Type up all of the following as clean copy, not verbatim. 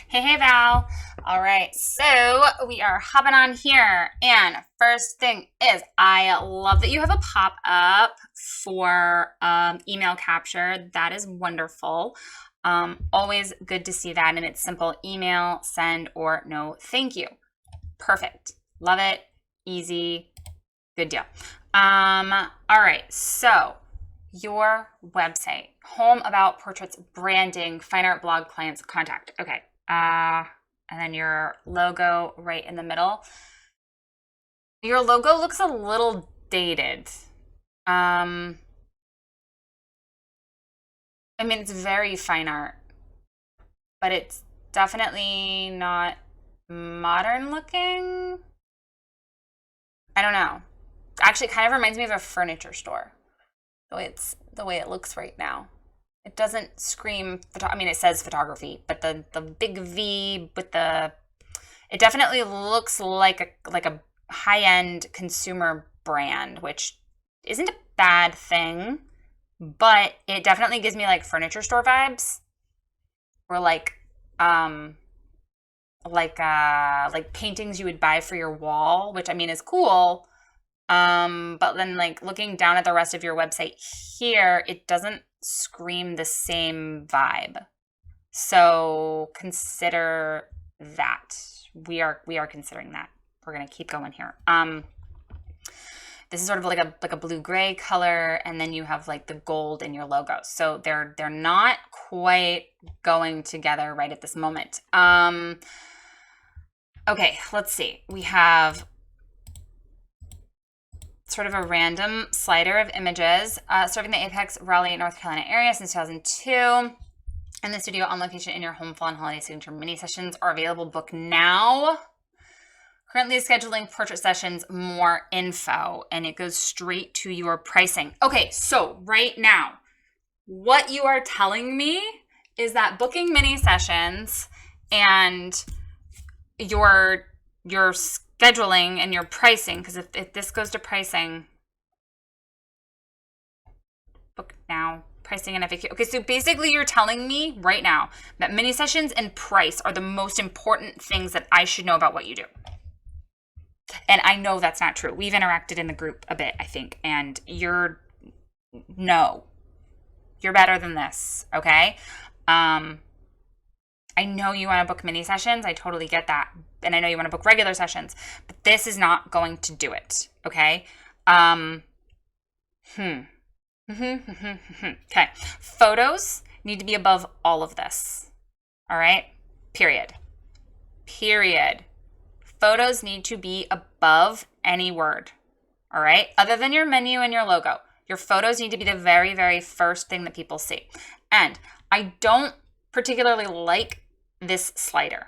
Hey, Val. All right, so we are hopping on here. And first thing is, I love that you have a pop up for email capture. That is wonderful. Always good to see that. And it's simple email, send, or no thank you. Perfect. Love it. Easy. Good deal. All right, so your website, home about portraits, branding, fine art blog, clients, contact. Okay. And then your logo right in the middle. Your logo looks a little dated. Um, I mean, it's very fine art, but it's definitely not modern looking. I don't know. Actually, it kind of reminds me of a furniture store. The way it looks right now. It doesn't scream I mean, it says photography, but the big V with the it definitely looks like a high-end consumer brand, which isn't a bad thing, but it definitely gives me like furniture store vibes or um like paintings you would buy for your wall, which I mean is cool. But then like looking down at the rest of your website here, it doesn't scream the same vibe. So consider that. We are considering that. We're gonna keep going here. This is sort of like a blue gray color, and then you have like the gold in your logo. So they're not quite going together right at this moment. Okay, let's see. We have sort of a random slider of images serving the Apex, Raleigh, North Carolina area since 2002. And the studio on location in your home fall and holiday signature mini sessions are available. Book now. Currently scheduling portrait sessions, more info, and it goes straight to your pricing. Okay, so right now, what you are telling me is that booking mini sessions and your scheduling and your pricing, because if this goes to pricing, book now, pricing and FAQ. Okay, so basically you're telling me right now that mini sessions and price are the most important things that I should know about what you do. And I know that's not true. We've interacted in the group a bit, I think, and no, you're better than this, okay? I know you want to book mini sessions. I totally get that. And I know you want to book regular sessions, but this is not going to do it, okay? Okay. Photos need to be above all of this. All right? Period. Photos need to be above any word. All right? Other than your menu and your logo. Your photos need to be the very, very first thing that people see. And I don't particularly like this slider.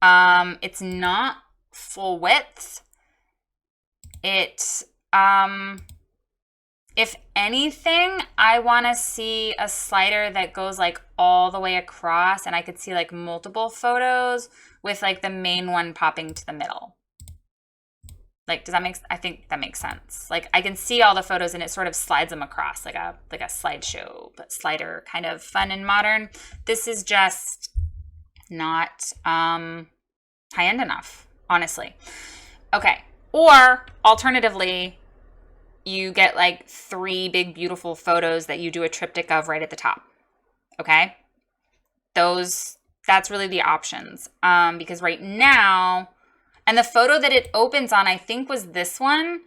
It's not full width. If anything, I want to see a slider that goes like all the way across, and I could see like multiple photos with like the main one popping to the middle. Like, I think that makes sense. Like, I can see all the photos and it sort of slides them across like a slideshow, but slider, kind of fun and modern. This is just not high-end enough, honestly. Okay. Or alternatively, you get like 3 big, beautiful photos that you do a triptych of right at the top. Okay? That's really the options. Because right now, and the photo that it opens on, I think, was this one.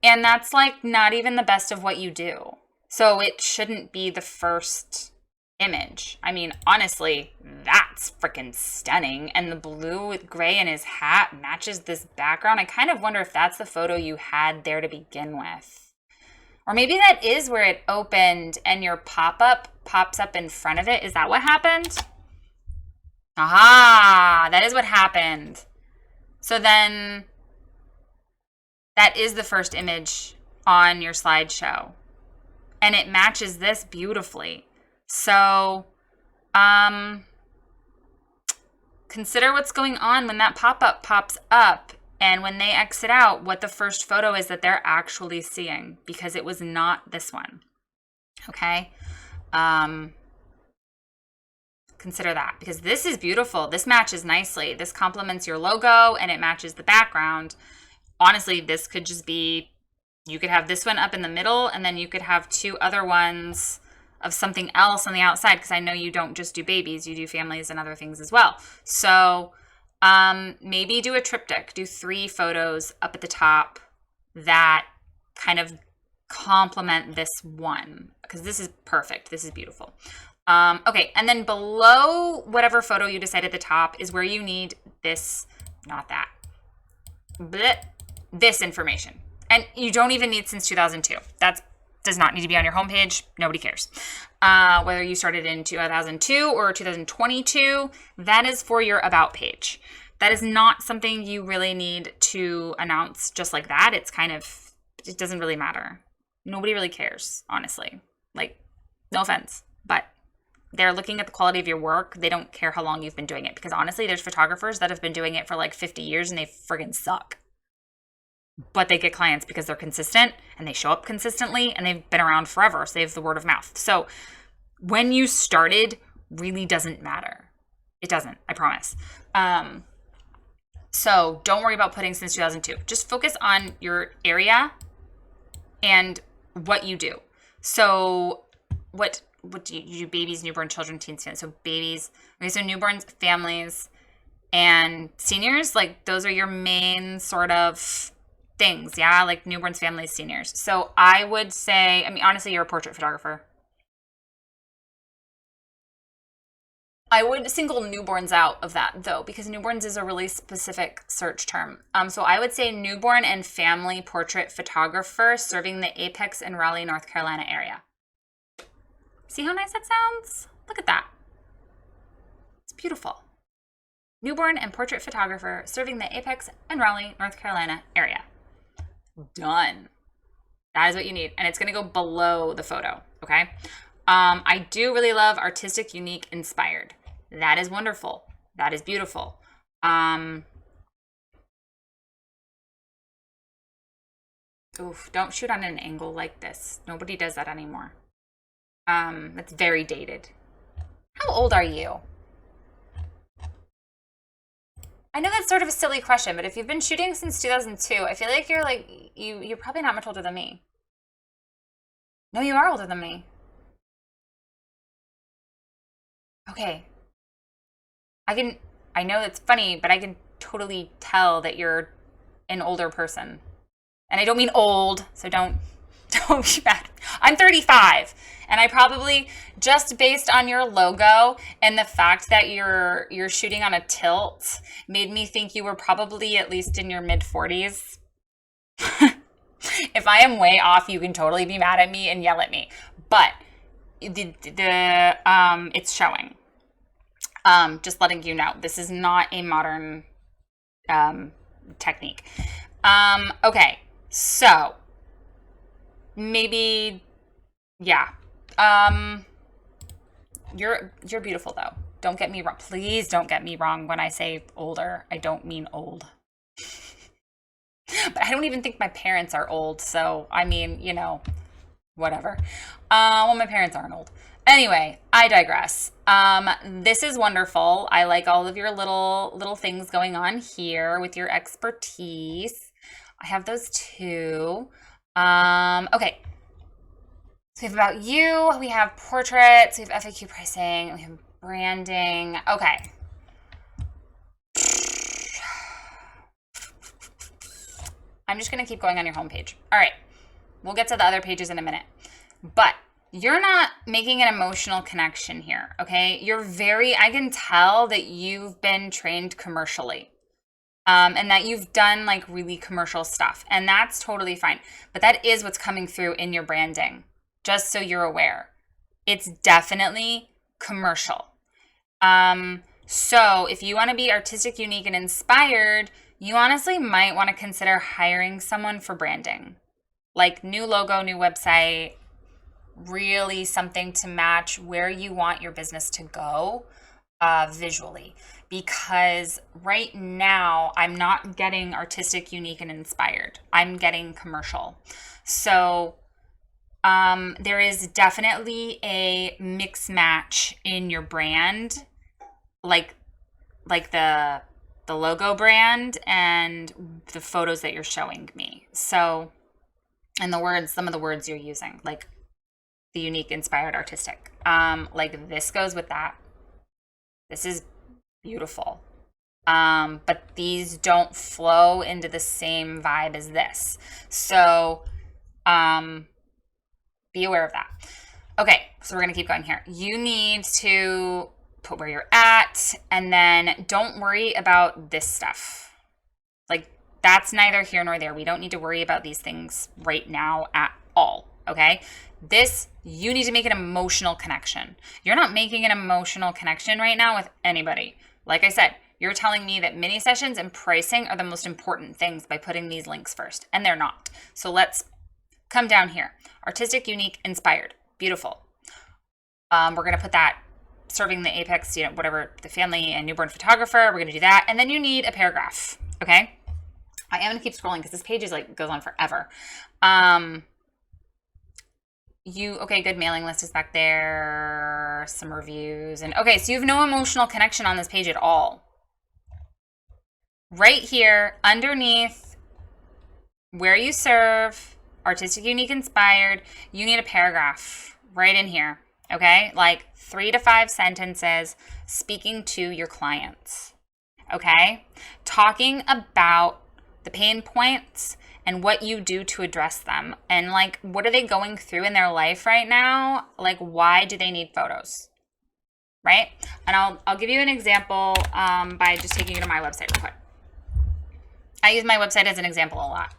And that's like not even the best of what you do. So it shouldn't be the first image. I mean, honestly, that's freaking stunning. And the blue with gray in his hat matches this background. I kind of wonder if that's the photo you had there to begin with. Or maybe that is where it opened and your pop-up pops up in front of it. Is that what happened? Aha, that is what happened. So then that is the first image on your slideshow. And it matches this beautifully. So consider what's going on when that pop-up pops up and when they exit out, what the first photo is that they're actually seeing, because it was not this one. Okay? Consider consider that, because this is beautiful. This matches nicely. This complements your logo and it matches the background. Honestly, this could just be, you could have this one up in the middle and then you could have two other ones of something else on the outside, because I know you don't just do babies, you do families and other things as well. So maybe do a triptych, do 3 photos up at the top that kind of complement this one, because this is perfect. This is beautiful. Okay, and then below whatever photo you decide at the top is where you need this, not that, this information. And you don't even need since 2002. That does not need to be on your homepage. Nobody cares. Whether you started in 2002 or 2022, that is for your about page. That is not something you really need to announce just like that. It's kind of, it doesn't really matter. Nobody really cares, honestly. Like, no offense, but they're looking at the quality of your work. They don't care how long you've been doing it, because honestly, there's photographers that have been doing it for like 50 years and they friggin' suck. But they get clients because they're consistent and they show up consistently and they've been around forever. So they have the word of mouth. So when you started really doesn't matter. It doesn't, I promise. So don't worry about putting since 2002. Just focus on your area and what you do. So what do you do? Babies, newborn children, teens, families. So babies, okay, so newborns, families, and seniors, like those are your main sort of things, yeah? Like newborns, families, seniors. So I would say, I mean, honestly, you're a portrait photographer. I would single newborns out of that though, because newborns is a really specific search term. So I would say newborn and family portrait photographer serving the Apex and Raleigh, North Carolina area. See how nice that sounds? Look at that. It's beautiful. Newborn and portrait photographer serving the Apex and Raleigh, North Carolina area. Done. That is what you need. And it's going to go below the photo. Okay. I do really love artistic, unique, inspired. That is wonderful. That is beautiful. Oof, don't shoot on an angle like this. Nobody does that anymore. That's very dated. How old are you? I know that's sort of a silly question, but if you've been shooting since 2002, I feel like you're probably not much older than me. No, you are older than me. Okay. I know it's funny, but I can totally tell that you're an older person. And I don't mean old, so don't be mad. I'm 35, and I probably, just based on your logo and the fact that you're shooting on a tilt, made me think you were probably at least in your mid 40s. If I am way off, you can totally be mad at me and yell at me. But it's showing. Just letting you know, this is not a modern technique. Okay, so maybe, yeah. You're beautiful though. Don't get me wrong. Please don't get me wrong when I say older. I don't mean old. But I don't even think my parents are old. So, I mean, you know, whatever. Well, my parents aren't old. Anyway, I digress. This is wonderful. I like all of your little things going on here with your expertise. I have those too. Okay. So we have about you, we have portraits, we have FAQ pricing, we have branding. Okay. I'm just going to keep going on your homepage. All right. We'll get to the other pages in a minute. But you're not making an emotional connection here, okay? I can tell that you've been trained commercially. And that you've done like really commercial stuff. And that's totally fine. But that is what's coming through in your branding. Just so you're aware. It's definitely commercial. So if you want to be artistic, unique, and inspired, you honestly might want to consider hiring someone for branding. Like new logo, new website, really something to match where you want your business to go visually. Because right now, I'm not getting artistic, unique, and inspired. I'm getting commercial. So there is definitely a mix match in your brand like the logo brand and the photos that you're showing me. So, and the words, some of the words you're using, like the unique, inspired, artistic. Like this goes with that. This is beautiful. But these don't flow into the same vibe as this. So, be aware of that. Okay, so we're going to keep going here. You need to put where you're at, and then don't worry about this stuff. Like, that's neither here nor there. We don't need to worry about these things right now at all, okay? This, you need to make an emotional connection. You're not making an emotional connection right now with anybody. Like I said, you're telling me that mini sessions and pricing are the most important things by putting these links first, and they're not. So let's come down here. Artistic, unique, inspired. Beautiful. We're going to put that serving the apex, whatever, the family and newborn photographer. We're going to do that. And then you need a paragraph. Okay. I am going to keep scrolling because this page is like goes on forever. Okay, good. Mailing list is back there. Some reviews. And okay, so you have no emotional connection on this page at all. Right here, underneath where you serve, artistic, unique, inspired, you need a paragraph right in here. Okay, like 3 to 5 sentences speaking to your clients. Okay, talking about the pain points and what you do to address them, and like what are they going through in their life right now? Like, why do they need photos? Right? And I'll give you an example by just taking you to my website real quick. I use my website as an example a lot.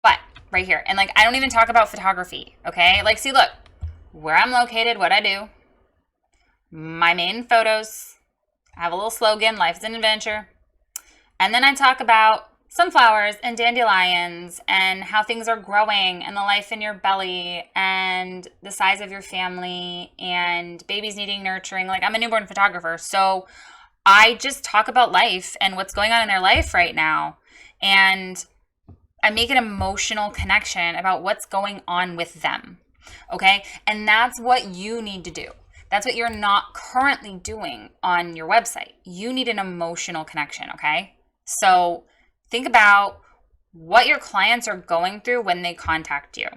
But right here, and like I don't even talk about photography, okay? Like, see, look, where I'm located, what I do, my main photos, I have a little slogan, life is an adventure. And then I talk about sunflowers and dandelions and how things are growing and the life in your belly and the size of your family and babies needing nurturing. Like, I'm a newborn photographer, so I just talk about life and what's going on in their life right now. And I make an emotional connection about what's going on with them. Okay? And that's what you need to do. That's what you're not currently doing on your website. You need an emotional connection, okay? So think about what your clients are going through when they contact you,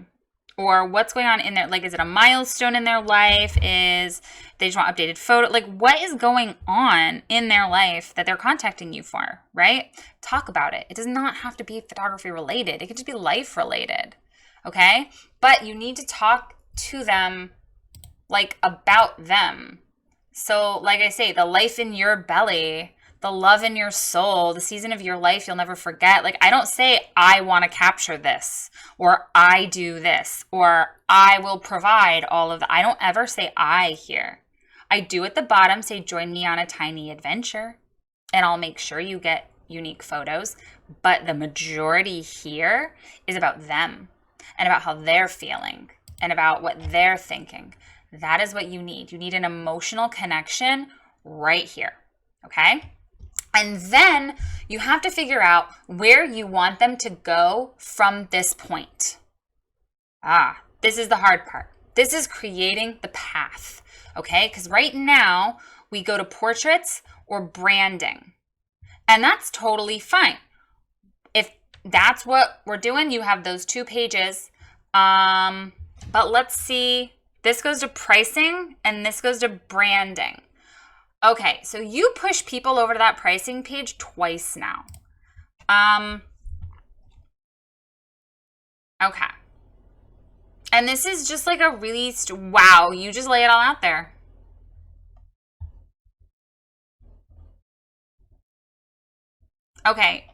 or what's going on in their, like, is it a milestone in their life? Is they just want updated photo? Like, what is going on in their life that they're contacting you for, right? Talk about it. It does not have to be photography related. It could just be life related, okay? But you need to talk to them like about them. So like I say, the life in your belly, the love in your soul, the season of your life you'll never forget. Like, I don't say I want to capture this, or I do this, or I will provide all of that. I don't ever say I here. I do at the bottom say join me on a tiny adventure, and I'll make sure you get unique photos. But the majority here is about them and about how they're feeling and about what they're thinking. That is what you need. You need an emotional connection right here, okay? And then you have to figure out where you want them to go from this point. This is the hard part. This is creating the path, okay? Because right now we go to portraits or branding, and that's totally fine. If that's what we're doing, you have those 2 pages. But let's see. This goes to pricing and this goes to branding. Okay, so you push people over to that pricing page twice now. Okay. And this is just like a really, wow, you just lay it all out there. Okay.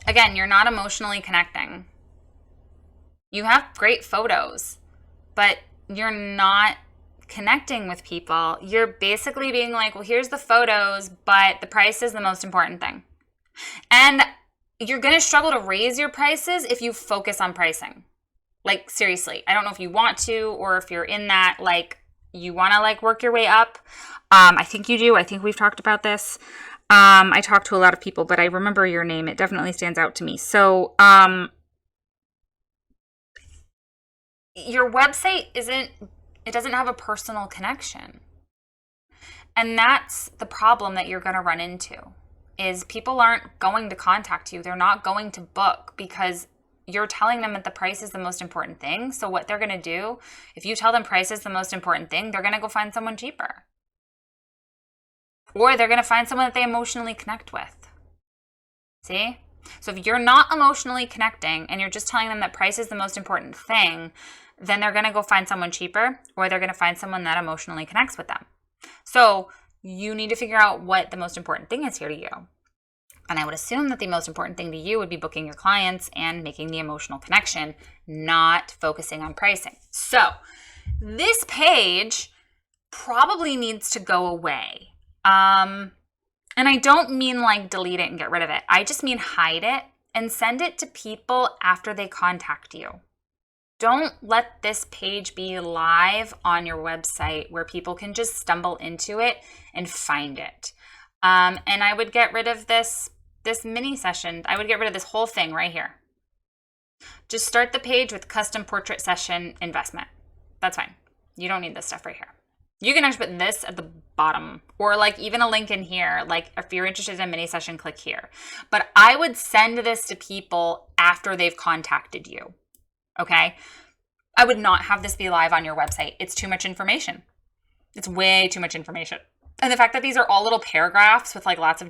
Again, you're not emotionally connecting. You have great photos, but you're not connecting with people. You're basically being like, well, here's the photos, but the price is the most important thing. And you're going to struggle to raise your prices if you focus on pricing. Like, seriously, I don't know if you want to, or if you're in that, like, you want to like work your way up. I think you do. I think we've talked about this. I talked to a lot of people, but I remember your name. It definitely stands out to me. So, your website isn't It doesn't have a personal connection. And that's the problem that you're going to run into, is people aren't going to contact you. They're not going to book because you're telling them that the price is the most important thing. So what they're going to do, if you tell them price is the most important thing, they're going to go find someone cheaper. Or they're going to find someone that they emotionally connect with. See? So if you're not emotionally connecting and you're just telling them that price is the most important thing, then they're going to go find someone cheaper, or they're going to find someone that emotionally connects with them. So you need to figure out what the most important thing is here to you. And I would assume that the most important thing to you would be booking your clients and making the emotional connection, not focusing on pricing. So this page probably needs to go away. And I don't mean like delete it and get rid of it. I just mean hide it and send it to people after they contact you. Don't let this page be live on your website where people can just stumble into it and find it. And I would get rid of this mini session. I would get rid of this whole thing right here. Just start the page with custom portrait session investment. That's fine. You don't need this stuff right here. You can actually put this at the bottom, or like even a link in here. Like if you're interested in a mini session, click here. But I would send this to people after they've contacted you. Okay? I would not have this be live on your website. It's too much information. It's way too much information. And the fact that these are all little paragraphs with like lots of ...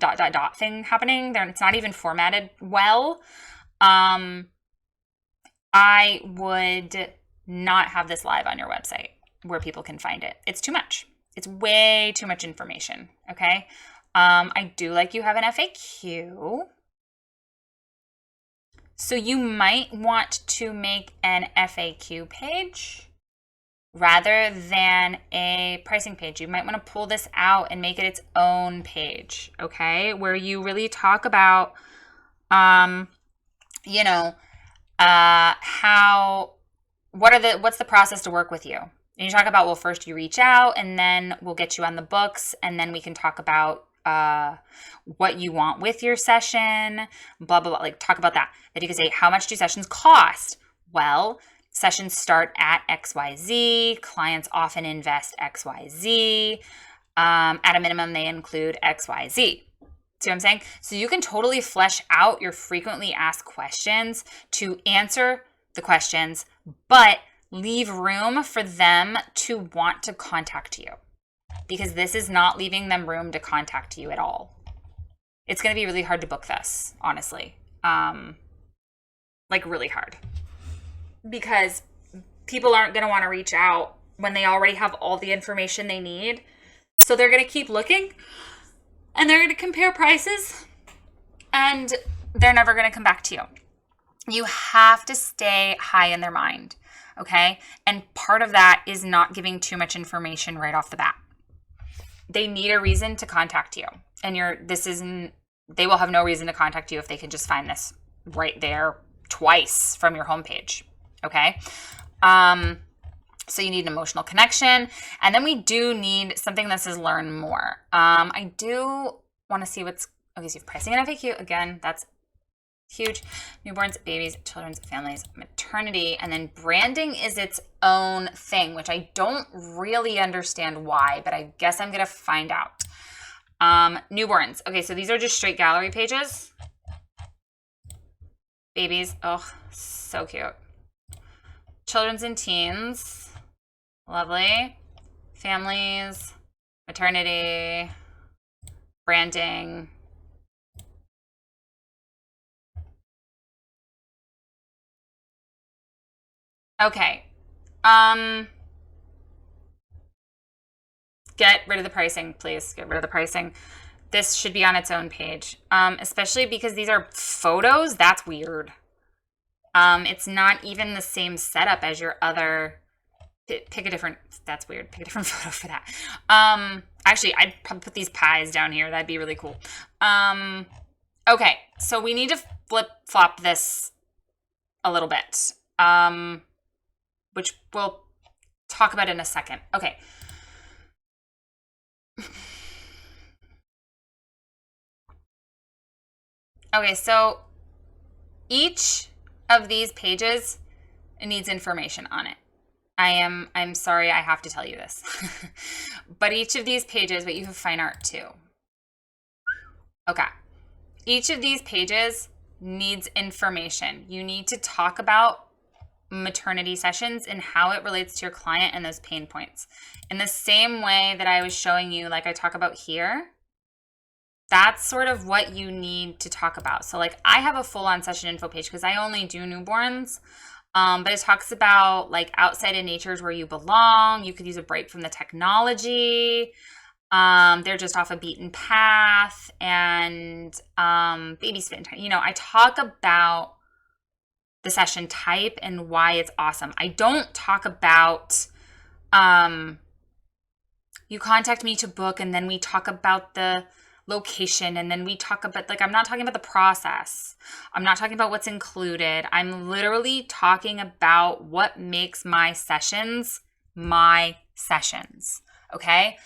thing happening, it's not even formatted well. I would not have this live on your website where people can find it. It's too much. It's way too much information, okay? I do like you have an FAQ. So you might want to make an FAQ page rather than a pricing page. You might want to pull this out and make it its own page, okay? Where you really talk about, what's the process to work with you? And you talk about, well, first you reach out and then we'll get you on the books and then we can talk about what you want with your session, blah, blah, blah. Like talk about that. Then you can say, how much do sessions cost? Well, sessions start at XYZ. Clients often invest XYZ. At a minimum, they include XYZ. See what I'm saying? So you can totally flesh out your frequently asked questions to answer the questions, but leave room for them to want to contact you, because this is not leaving them room to contact you at all. It's going to be really hard to book this, honestly. Like really hard, because people aren't going to want to reach out when they already have all the information they need. So they're going to keep looking and they're going to compare prices and they're never going to come back to you. You have to stay high in their mind. Okay. And part of that is not giving too much information right off the bat. They need a reason to contact you, and they will have no reason to contact you if they can just find this right there twice from your homepage. Okay. So you need an emotional connection. And then we do need something that says learn more. I do want to see so you have pricing and FAQ. Again, that's huge. Newborns, babies, children's, families, maternity, and then branding is its own thing, which I don't really understand why, but I guess I'm going to find out. Newborns. Okay, so these are just straight gallery pages. Babies. Oh, so cute. Children's and teens. Lovely. Families, maternity, branding. Okay. Get rid of the pricing, please. Get rid of the pricing. This should be on its own page, especially because these are photos. That's weird. It's not even the same setup as your other. Pick a different. That's weird. Pick a different photo for that. Actually, I'd probably put these pies down here. That'd be really cool. Okay, so we need to flip-flop this a little bit. Which we'll talk about in a second. Okay. Okay, so each of these pages needs information on it. I'm sorry I have to tell you this. But each of these pages, but you have fine art too. Okay. Each of these pages needs information. You need to talk about maternity sessions and how it relates to your client and those pain points. In the same way that I was showing you, like I talk about here, that's sort of what you need to talk about. So like I have a full-on session info page because I only do newborns. But it talks about like outside of nature is where you belong. You could use a break from the technology. They're just off a beaten path, and baby spin time. You know, I talk about the session type and why it's awesome. I don't talk about you contact me to book, and then we talk about the location, and then we talk about, like, I'm not talking about the process. I'm not talking about what's included. I'm literally talking about what makes my sessions, okay?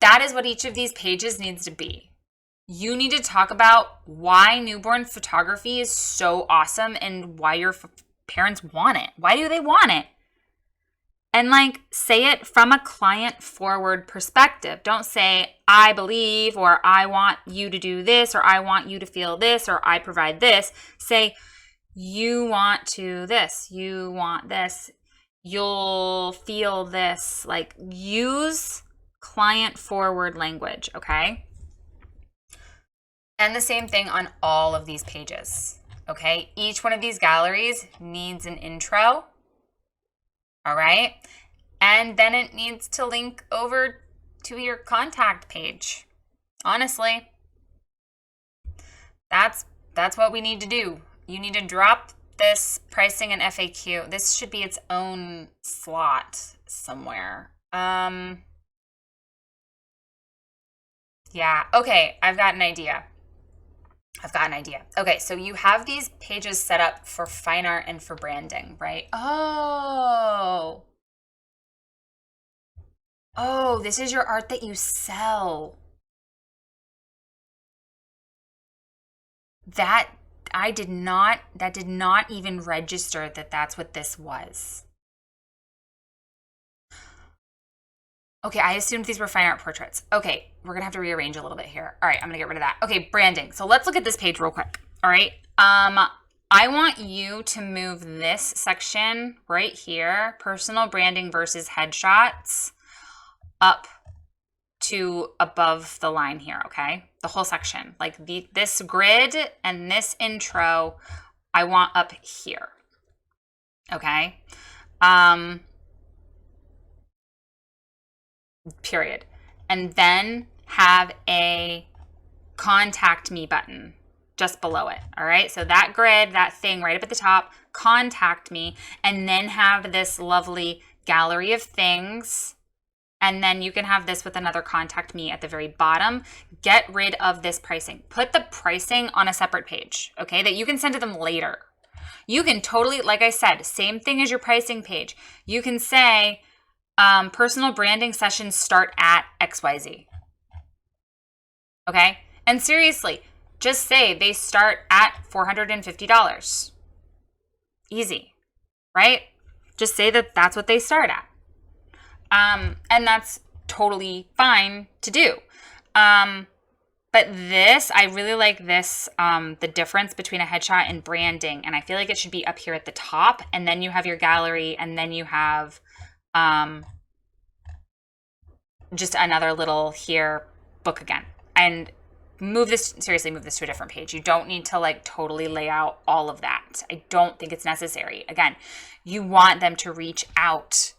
That is what each of these pages needs to be. You need to talk about why newborn photography is so awesome and why your parents want it. Why do they want it? And like, say it from a client forward perspective. Don't say, I believe, or I want you to do this, or I want you to feel this, or I provide this. Say, you want to this, you want this, you'll feel this. Like, use client forward language, okay? And the same thing on all of these pages, okay? Each one of these galleries needs an intro. All right. And then it needs to link over to your contact page. Honestly, that's what we need to do. You need to drop this pricing and FAQ. This should be its own slot somewhere. Yeah. Okay. I've got an idea. Okay, so you have these pages set up for fine art and for branding, right? Oh, this is your art that you sell. That did not even register that that's what this was. Okay, I assumed these were fine art portraits. Okay, we're gonna have to rearrange a little bit here. All right, I'm gonna get rid of that. Okay, branding. So let's look at this page real quick. All right. I want you to move this section right here, personal branding versus headshots, up to above the line here, okay? The whole section. Like this grid and this intro, I want up here. Okay? Period. And then have a contact me button just below it. All right. So that grid, that thing right up at the top, contact me, and then have this lovely gallery of things. And then you can have this with another contact me at the very bottom. Get rid of this pricing. Put the pricing on a separate page, okay, that you can send to them later. You can totally, like I said, same thing as your pricing page. You can say, personal branding sessions start at XYZ. Okay? And seriously, just say they start at $450. Easy, right? Just say that that's what they start at. And that's totally fine to do. But this, I really like this, the difference between a headshot and branding. And I feel like it should be up here at the top. And then you have your gallery, and then you have just another little here, book again. And seriously, move this to a different page. You don't need to like totally lay out all of that. I don't think it's necessary. Again, you want them to reach out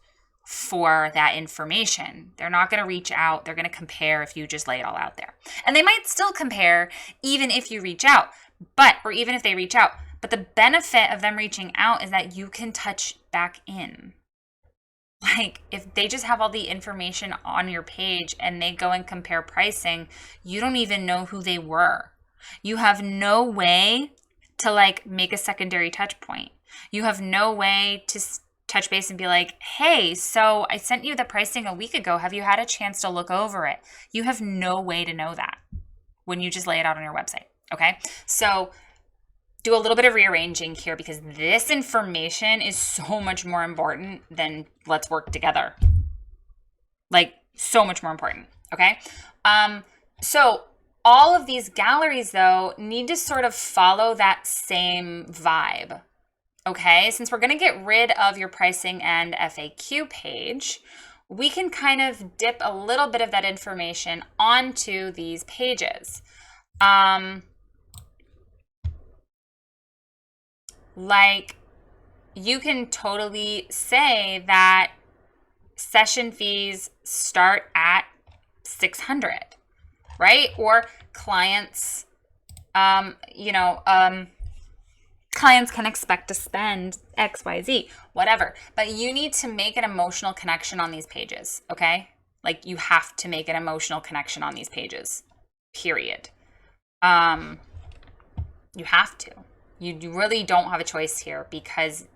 for that information. They're not going to reach out. They're going to compare if you just lay it all out there. And they might still compare even if you reach out, or even if they reach out. But the benefit of them reaching out is that you can touch back in. Like, if they just have all the information on your page and they go and compare pricing, you don't even know who they were. You have no way to like make a secondary touch point. You have no way to touch base and be like, hey, so I sent you the pricing a week ago. Have you had a chance to look over it? You have no way to know that when you just lay it out on your website. Okay. So do a little bit of rearranging here because this information is so much more important than let's work together. Like, so much more important, okay? So all of these galleries, though, need to sort of follow that same vibe, okay? Since we're going to get rid of your pricing and FAQ page, we can kind of dip a little bit of that information onto these pages. Like, you can totally say that session fees start at $600, right? Or clients, clients can expect to spend XYZ, whatever. But you need to make an emotional connection on these pages, okay? Like, you have to make an emotional connection on these pages, period. You have to. You really don't have a choice here because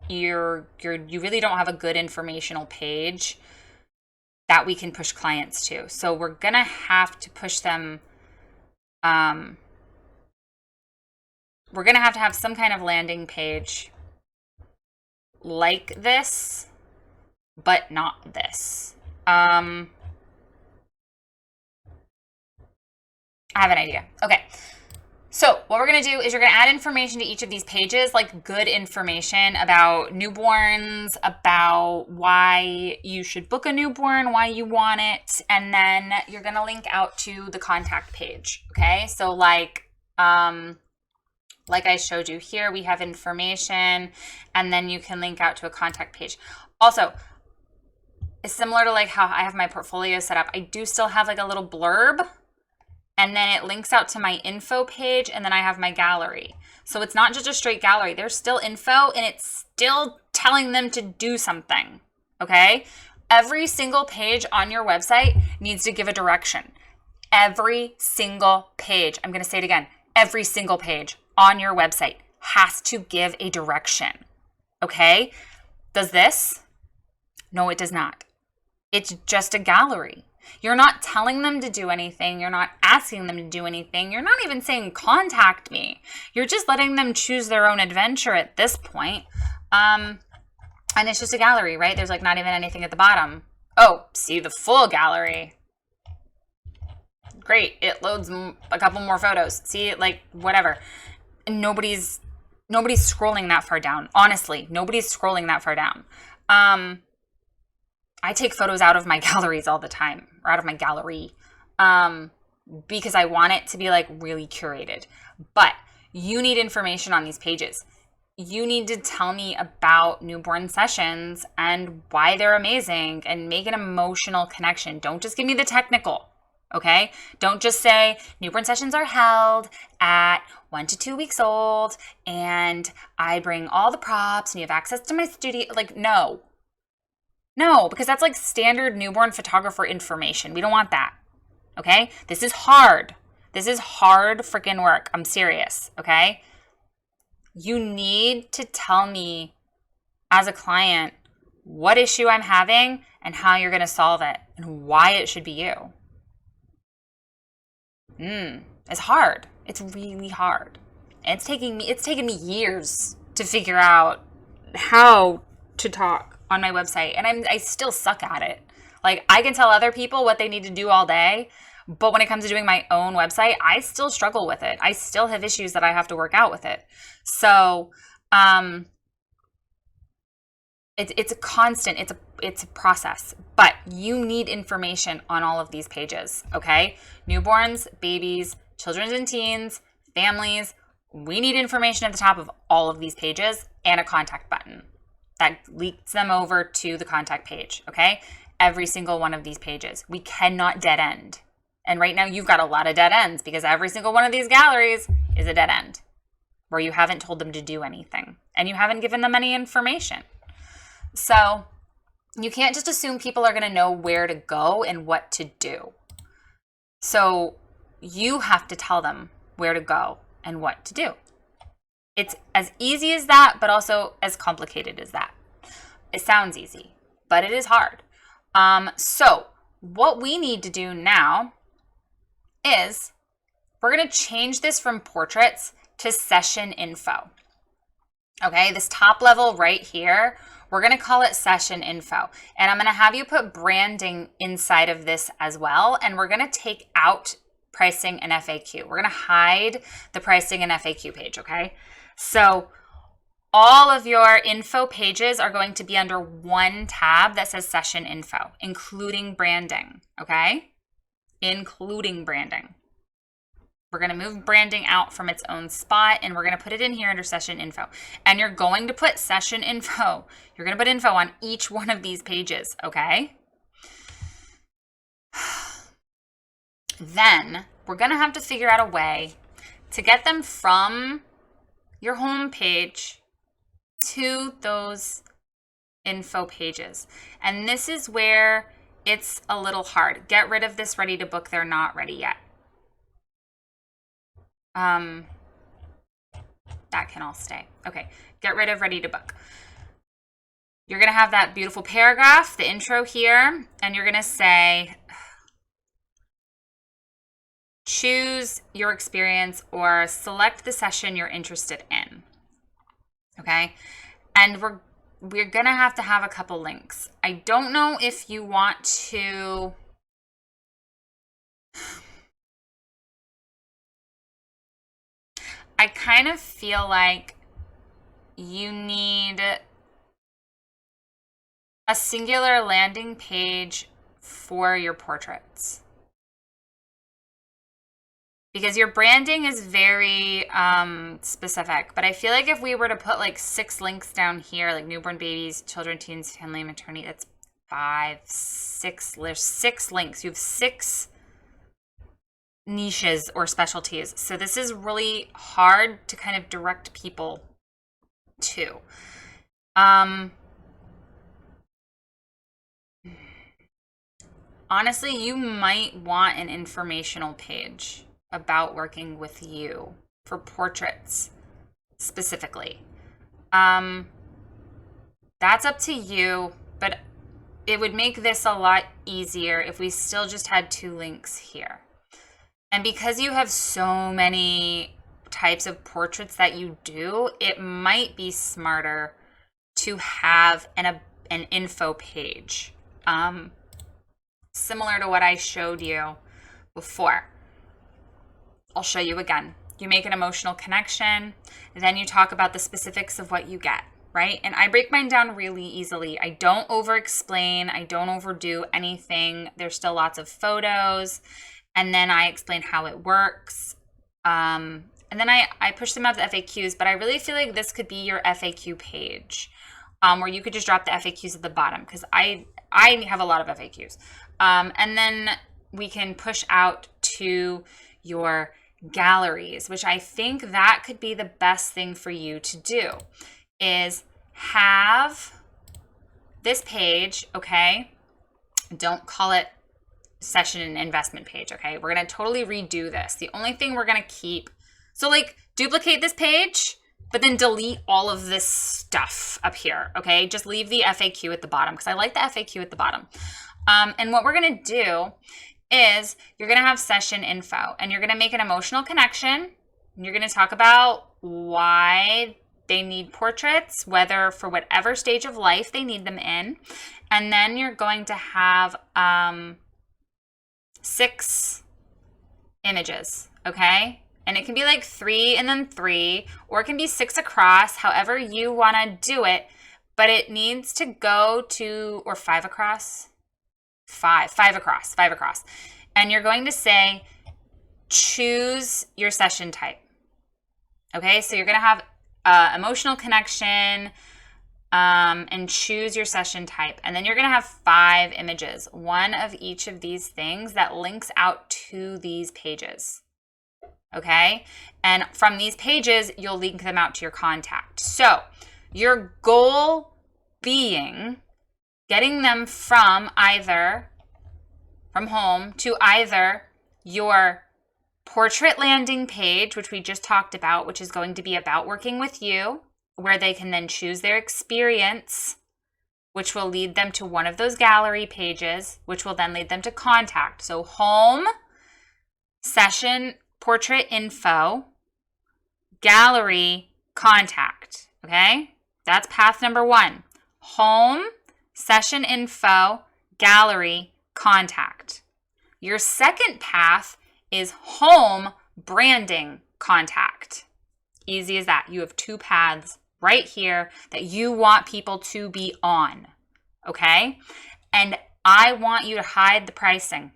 you really don't have a good informational page that we can push clients to. So we're gonna have to push them. We're gonna have to have some kind of landing page like this, but not this. I have an idea. Okay. So what we're going to do is you're going to add information to each of these pages, like good information about newborns, about why you should book a newborn, why you want it, and then you're going to link out to the contact page, okay? So like I showed you here, we have information, and then you can link out to a contact page. Also, it's similar to like how I have my portfolio set up. I do still have like a little blurb, and then it links out to my info page, and then I have my gallery. So it's not just a straight gallery. There's still info, and it's still telling them to do something, okay? Every single page on your website needs to give a direction. Every single page, I'm gonna say it again, every single page on your website has to give a direction, okay? Does this? No, it does not. It's just a gallery. You're not telling them to do anything. You're not asking them to do anything. You're not even saying contact me. You're just letting them choose their own adventure at this point. And it's just a gallery, right? There's like not even anything at the bottom. Oh, see the full gallery. Great. It loads a couple more photos. See, like whatever. Nobody's scrolling that far down. Honestly, nobody's scrolling that far down. I take photos out of my galleries all the time, or out of my gallery, because I want it to be like really curated. But you need information on these pages. You need to tell me about newborn sessions and why they're amazing and make an emotional connection. Don't just give me the technical, okay? Don't just say newborn sessions are held at 1 to 2 weeks old and I bring all the props and you have access to my studio. Like, no, because that's like standard newborn photographer information. We don't want that, okay? This is hard. This is hard freaking work. I'm serious, okay? You need to tell me as a client what issue I'm having and how you're going to solve it and why it should be you. It's hard. It's really hard. And it's taken me years to figure out how to talk on my website, and I still suck at it. Like, I can tell other people what they need to do all day, but when it comes to doing my own website, I still struggle with it. I still have issues that I have to work out with it. So it's a constant, it's a process, but you need information on all of these pages, okay? Newborns, babies, children and teens, families, we need information at the top of all of these pages and a contact button that leads them over to the contact page, okay? Every single one of these pages. We cannot dead end. And right now you've got a lot of dead ends because every single one of these galleries is a dead end where you haven't told them to do anything and you haven't given them any information. So you can't just assume people are going to know where to go and what to do. So you have to tell them where to go and what to do. It's as easy as that, but also as complicated as that. It sounds easy, but it is hard. So what we need to do now is we're going to change this from portraits to session info. Okay, this top level right here, we're going to call it session info. And I'm going to have you put branding inside of this as well. And we're going to take out pricing and FAQ. We're going to hide the pricing and FAQ page, okay? So all of your info pages are going to be under one tab that says session info, including branding, okay? Including branding. We're going to move branding out from its own spot, and we're going to put it in here under session info. And you're going to put session info. You're going to put info on each one of these pages, okay? Then we're going to have to figure out a way to get them from your home page to those info pages. And this is where it's a little hard. Get rid of this ready to book. They're not ready yet. That can all stay. Okay, get rid of ready to book. You're going to have that beautiful paragraph, the intro here, and you're going to say, choose your experience or select the session you're interested in. Okay, and we're going to have a couple links. I don't know if you want to... I kind of feel like you need a singular landing page for your portraits, because your branding is very specific. But I feel like if we were to put like 6 links down here, like newborn babies, children, teens, family, maternity, that's 5, 6. There's 6 links. You have 6 niches or specialties. So this is really hard to kind of direct people to. Honestly, you might want an informational page about working with you for portraits specifically. That's up to you, but it would make this a lot easier if we still just had 2 links here. And because you have so many types of portraits that you do, it might be smarter to have an info page, similar to what I showed you before. I'll show you again. You make an emotional connection, then you talk about the specifics of what you get, right? And I break mine down really easily. I don't over-explain. I don't overdo anything. There's still lots of photos. And then I explain how it works. And then I push them out the FAQs, but I really feel like this could be your FAQ page, where you could just drop the FAQs at the bottom, because I have a lot of FAQs. And then we can push out to your galleries, which I think that could be the best thing for you to do, is have this page, okay? Don't call it session and investment page, okay? We're going to totally redo this. The only thing we're going to keep, so like duplicate this page, but then delete all of this stuff up here, okay? Just leave the FAQ at the bottom, because I like the FAQ at the bottom. And what we're going to do is you're going to have session info, and you're going to make an emotional connection. And you're going to talk about why they need portraits, whether for whatever stage of life they need them in. And then you're going to have 6 images, okay? And it can be like 3 and then 3, or it can be 6 across, however you want to do it. But it needs to go to, or 5 across, 5 across. And you're going to say, choose your session type. Okay, so you're going to have emotional connection, and choose your session type. And then you're going to have 5 images, one of each of these things that links out to these pages. Okay, and from these pages, you'll link them out to your contact. So your goal being getting them from home to either your portrait landing page, which we just talked about, which is going to be about working with you, where they can then choose their experience, which will lead them to one of those gallery pages, which will then lead them to contact. So home, session, portrait info, gallery, contact. Okay? That's path number 1. Home, session info, gallery, contact. Your second path is home, branding, contact. Easy as that. You have 2 paths right here that you want people to be on. Okay? And I want you to hide the pricing.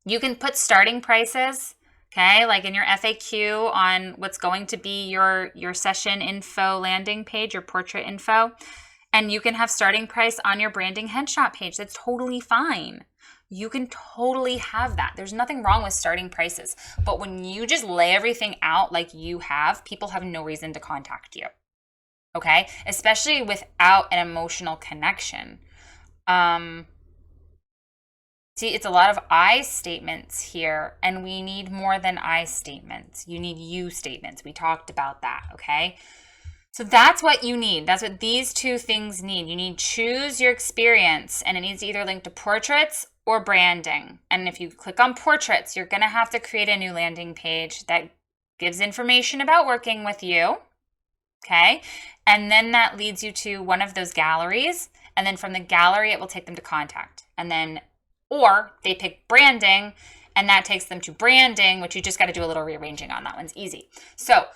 You can put starting prices, okay, like in your FAQ on what's going to be your session info landing page, your portrait info. And you can have starting price on your branding headshot page. That's totally fine. You can totally have that. There's nothing wrong with starting prices. But when you just lay everything out like you have, people have no reason to contact you. Okay? Especially without an emotional connection. See, it's a lot of I statements here, and we need more than I statements. You need you statements. We talked about that, okay? So that's what you need. That's what these 2 things need. You need choose your experience, and it needs to either link to portraits or branding. And if you click on portraits, you're going to have to create a new landing page that gives information about working with you, okay? And then that leads you to one of those galleries, and then from the gallery, it will take them to contact. And then, or they pick branding, and that takes them to branding, which you just got to do a little rearranging on. That one's easy. So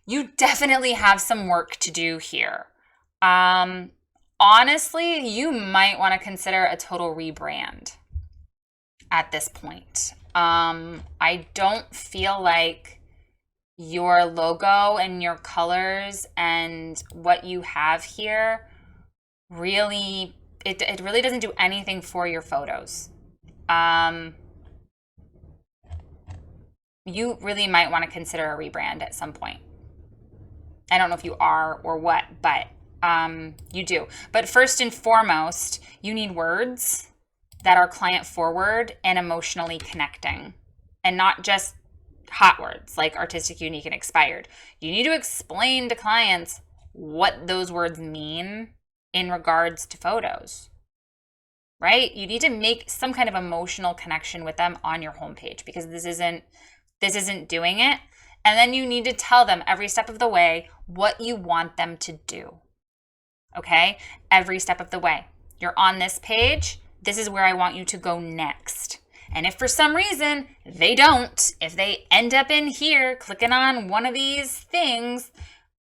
you definitely have some work to do here. Honestly, you might want to consider a total rebrand at this point. I don't feel like your logo and your colors and what you have here really, it really doesn't do anything for your photos. You really might want to consider a rebrand at some point. I don't know if you are or what, but you do. But first and foremost, you need words that are client forward and emotionally connecting, and not just hot words like artistic, unique, and expired. You need to explain to clients what those words mean in regards to photos, right? You need to make some kind of emotional connection with them on your homepage, because this isn't doing it. And then you need to tell them every step of the way what you want them to do. Okay? Every step of the way. You're on this page. This is where I want you to go next. And if for some reason they don't, if they end up in here clicking on one of these things,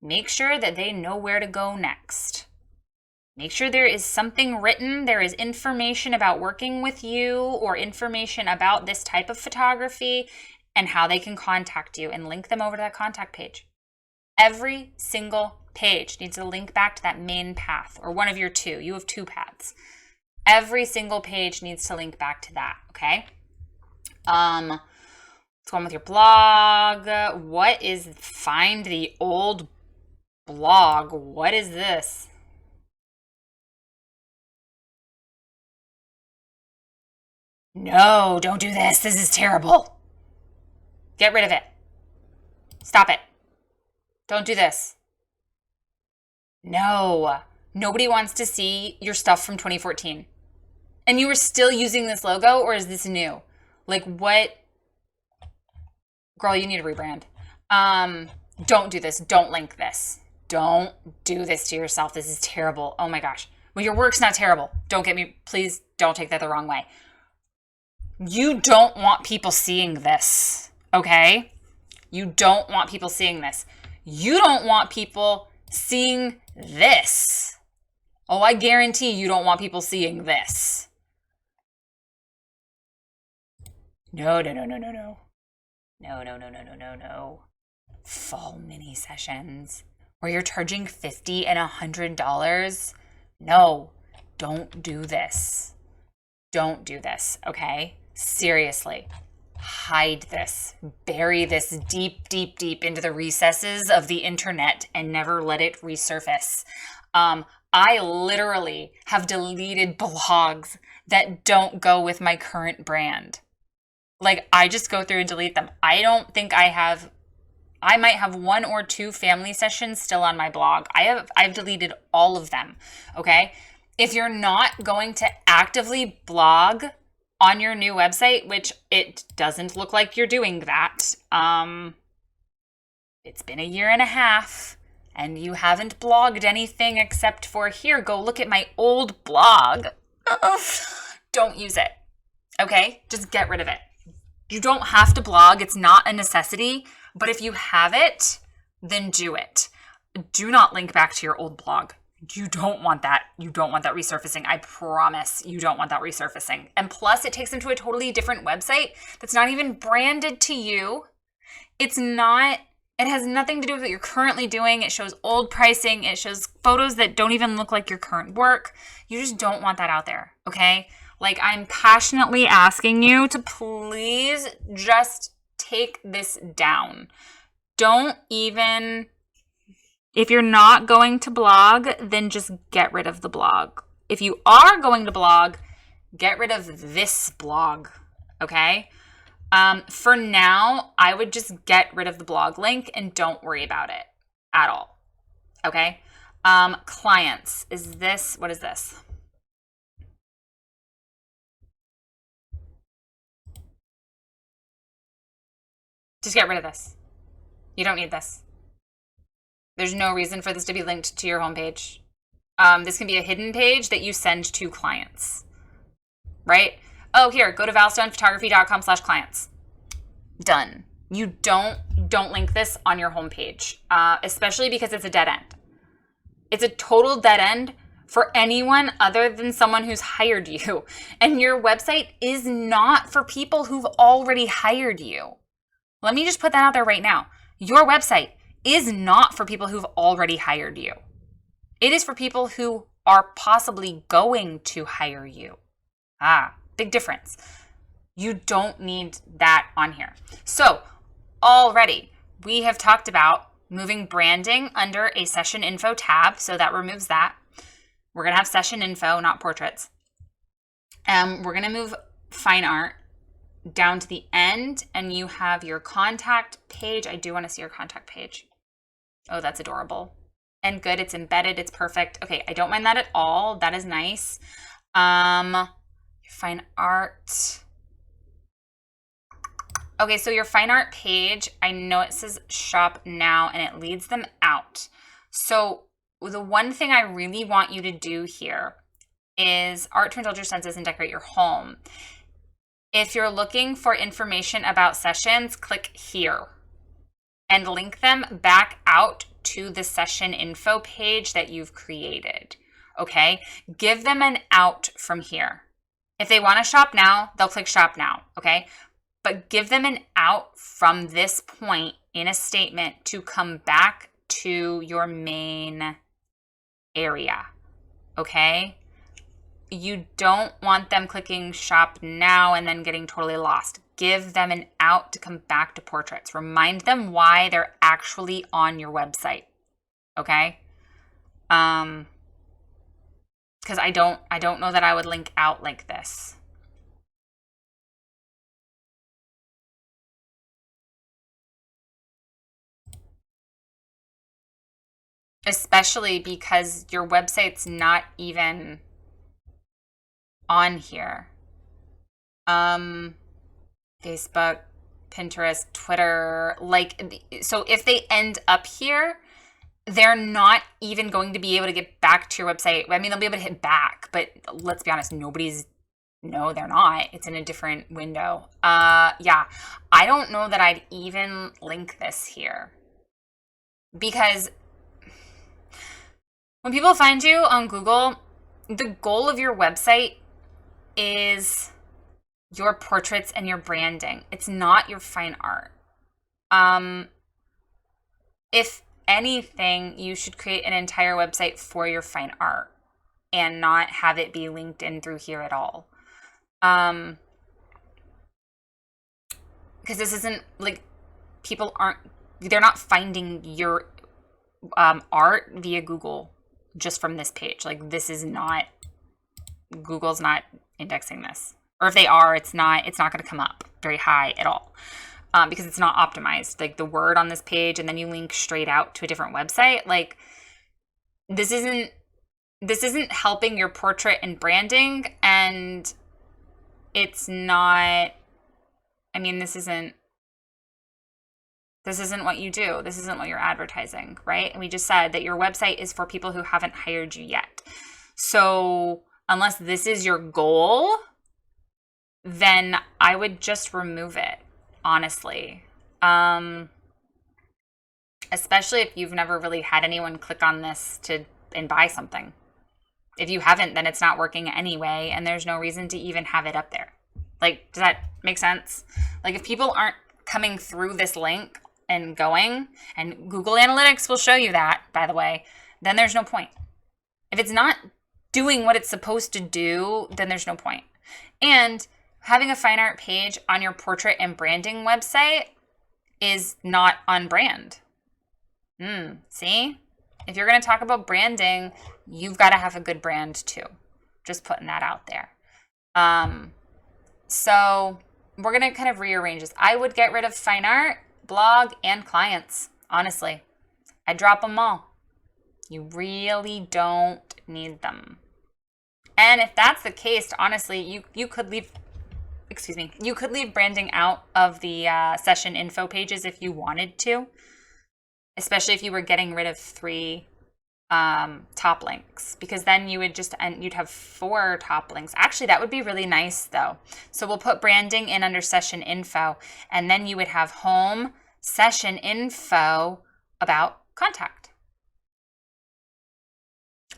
make sure that they know where to go next. Make sure there is something written, there is information about working with you or information about this type of photography and how they can contact you, and link them over to that contact page. Every single page needs to link back to that main path, or one of your 2. You have 2 paths. Every single page needs to link back to that, okay? Let's go on with your blog. What is find the old blog? What is this? No, don't do this. This is terrible. Get rid of it. Stop it. Don't do this. No. Nobody wants to see your stuff from 2014. And you were still using this logo, or is this new? Like, what? Girl, you need a rebrand. Don't do this. Don't link this. Don't do this to yourself. This is terrible. Oh my gosh. Well, your work's not terrible. Don't get me, please don't take that the wrong way. You don't want people seeing this, okay? You don't want people seeing this. You don't want people seeing this. Oh, I guarantee you don't want people seeing this. No. No. Fall mini sessions where you're charging $50 and $100. No, don't do this. Don't do this, okay? Seriously. Hide this. Bury this deep into the recesses of the internet and never let it resurface. I literally have deleted blogs that don't go with my current brand. Like, I just go through and delete them. I don't think I might have 1 or 2 family sessions still on my blog. I've deleted all of them, okay? If you're not going to actively blog on your new website, which it doesn't look like you're doing that, it's been a year and a half and you haven't blogged anything except for, here, go look at my old blog. Don't use it. Okay? Just get rid of it. You don't have to blog. It's not a necessity. But if you have it, then do it. Do not link back to your old blog. You don't want that. You don't want that resurfacing. I promise you don't want that resurfacing. And plus, it takes them to a totally different website that's not even branded to you. It has nothing to do with what you're currently doing. It shows old pricing. It shows photos that don't even look like your current work. You just don't want that out there, okay? Like, I'm passionately asking you to please just take this down. Don't even, if you're not going to blog, then just get rid of the blog. If you are going to blog, get rid of this blog, okay? For now, I would just get rid of the blog link and don't worry about it at all, okay? Clients, what is this? Just get rid of this. You don't need this. There's no reason for this to be linked to your homepage. This can be a hidden page that you send to clients, right? Oh, here, go to valstonephotography.com/clients. Done. You don't link this on your homepage, especially because it's a dead end. It's a total dead end for anyone other than someone who's hired you. And your website is not for people who've already hired you. Let me just put that out there right now. Your website is not for people who've already hired you. It is for people who are possibly going to hire you. Big difference. You don't need that on here. So already we have talked about moving branding under a session info tab. So that removes that. We're going to have session info, not portraits. We're going to move fine art down to the end, and you have your contact page. I do want to see your contact page. Oh, that's adorable. And good, it's embedded, it's perfect. Okay, I don't mind that at all. That is nice. Fine art. Okay, so your fine art page, I know it says shop now and it leads them out. So the one thing I really want you to do here is art to indulge your senses and decorate your home. If you're looking for information about sessions, click here and link them back out to the session info page that you've created, okay? Give them an out from here. If they want to shop now, they'll click shop now, okay? But give them an out from this point in a statement to come back to your main area, okay? You don't want them clicking shop now and then getting totally lost. Give them an out to come back to portraits. Remind them why they're actually on your website, okay? Because I don't know that I would link out like this. Especially because your website's not even on here. Facebook, Pinterest, Twitter, so if they end up here, they're not even going to be able to get back to your website. I mean, they'll be able to hit back, but let's be honest, no, they're not. It's in a different window. Yeah, I don't know that I'd even link this here, because when people find you on Google, the goal of your website is your portraits and your branding. It's not your fine art. If anything, you should create an entire website for your fine art and not have it be linked in through here at all. Because this isn't like they're not finding your art via Google just from this page. Like, this is not, Google's not indexing this. Or if they are, it's not going to come up very high at all, because it's not optimized. Like, the word on this page, and then you link straight out to a different website. Like, this isn't helping your portrait and branding, and it's not, I mean, this isn't This isn't what you do. This isn't what you're advertising, right? And we just said that your website is for people who haven't hired you yet. So unless this is your goal, then I would just remove it, honestly. Especially if you've never really had anyone click on this and buy something. If you haven't, then it's not working anyway, and there's no reason to even have it up there. Like, does that make sense? Like, if people aren't coming through this link and going, and Google Analytics will show you that, by the way, then there's no point. If it's not doing what it's supposed to do, then there's no point. And having a fine art page on your portrait and branding website is not on brand. See? If you're going to talk about branding, you've got to have a good brand too. Just putting that out there. So we're going to kind of rearrange this. I would get rid of fine art, blog, and clients. Honestly, I'd drop them all. You really don't need them. And if that's the case, honestly, you could leave, you could leave branding out of the session info pages if you wanted to, especially if you were getting rid of 3 top links, because then you would you'd have 4 top links. Actually, that would be really nice though. So we'll put branding in under session info, and then you would have home, session info, about, contact.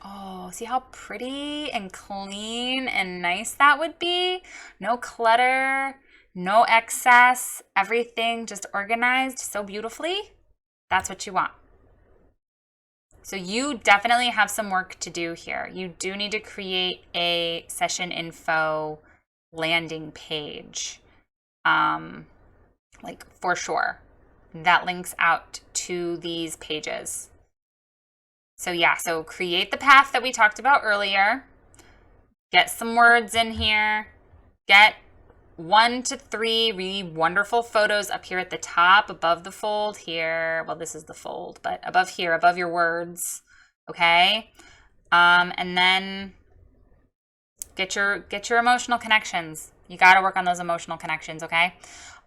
Oh, see how pretty and clean and nice that would be? No clutter, no excess, everything just organized so beautifully. That's what you want. So you definitely have some work to do here. You do need to create a session info landing page, like for sure, that links out to these pages. So yeah, so create the path that we talked about earlier, get some words in here, get 1 to 3 really wonderful photos up here at the top above the fold here. Well, this is the fold, but above here, above your words, okay? And then get your emotional connections. You got to work on those emotional connections, okay?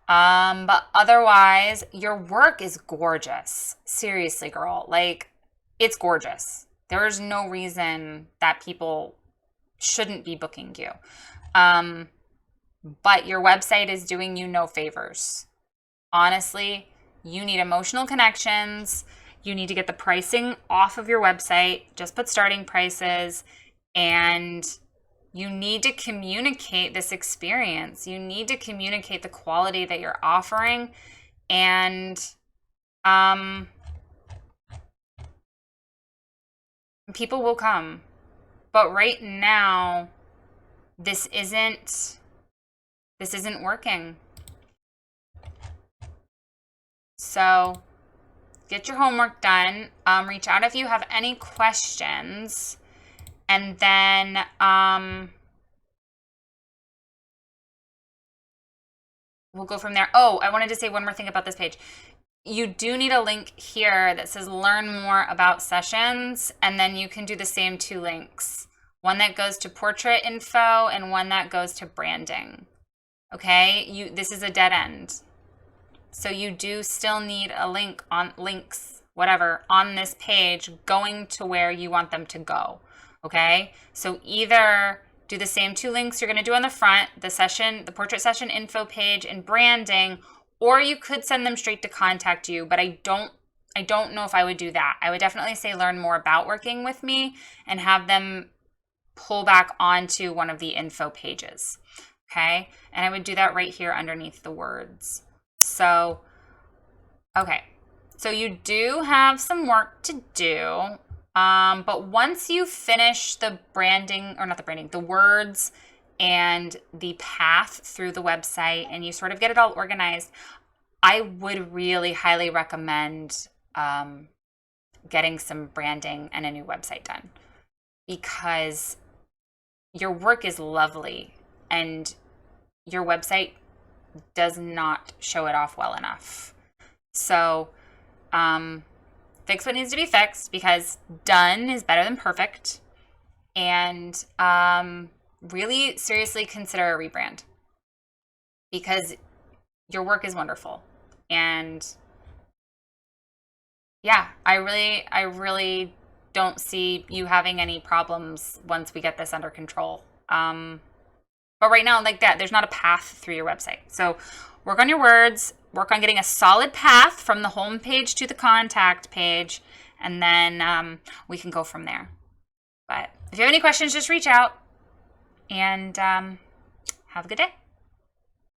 But otherwise, your work is gorgeous. Seriously, girl, like, it's gorgeous. There is no reason that people shouldn't be booking you. But your website is doing you no favors. Honestly, you need emotional connections. You need to get the pricing off of your website. Just put starting prices, and you need to communicate this experience. You need to communicate the quality that you're offering, and people will come. But right now, this isn't working. So get your homework done. Reach out if you have any questions, and then we'll go from there. Oh, I wanted to say one more thing about this page. You do need a link here that says learn more about sessions, and then you can do the same 2 links. One that goes to portrait info and one that goes to branding. Okay, this is a dead end. So you do still need a link on on this page going to where you want them to go. Okay, so either do the same 2 links you're going to do on the front, the portrait session info page and branding, or you could send them straight to contact you, but I don't know if I would do that. I would definitely say learn more about working with me and have them pull back onto one of the info pages. Okay, and I would do that right here underneath the words. So, okay, so you do have some work to do, but once you finish the the words and the path through the website, and you sort of get it all organized, I would really highly recommend getting some branding and a new website done, because your work is lovely and your website does not show it off well enough. So fix what needs to be fixed, because done is better than perfect. And really seriously consider a rebrand, because your work is wonderful and Yeah, I really don't see you having any problems once we get this under control. But right now, like that, there's not a path through your website. So work on your words, work on getting a solid path from the home page to the contact page, and then we can go from there. But if you have any questions, just reach out, and have a good day.